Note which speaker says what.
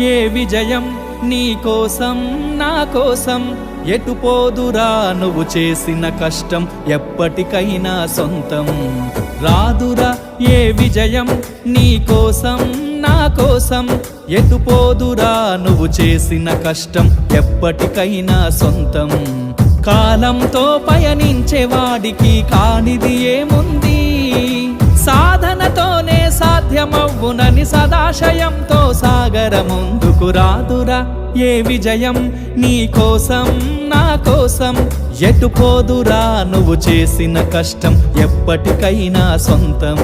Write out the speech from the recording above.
Speaker 1: ఏ విజయం నీ కోసం నా కోసం ఎటు పోదురా నువ్వు చేసిన కష్టం ఎప్పటికైనా సొంతం రాదురా ఏ విజయం నీ కోసం నా కోసం ఎటు పోదురా నువ్వు చేసిన కష్టం ఎప్పటికైనా సొంతం కాలంతో పయనించేవాడికి కానిది ఏముంది సాధనతోనే సాధ్యమవ్వునని సదాశయంతో సాగర ముందుకు రాదురా ఏ విజయం నీ కోసం నా కోసం ఎటు పోదురా నువ్వు చేసిన కష్టం ఎప్పటికైనా సొంతం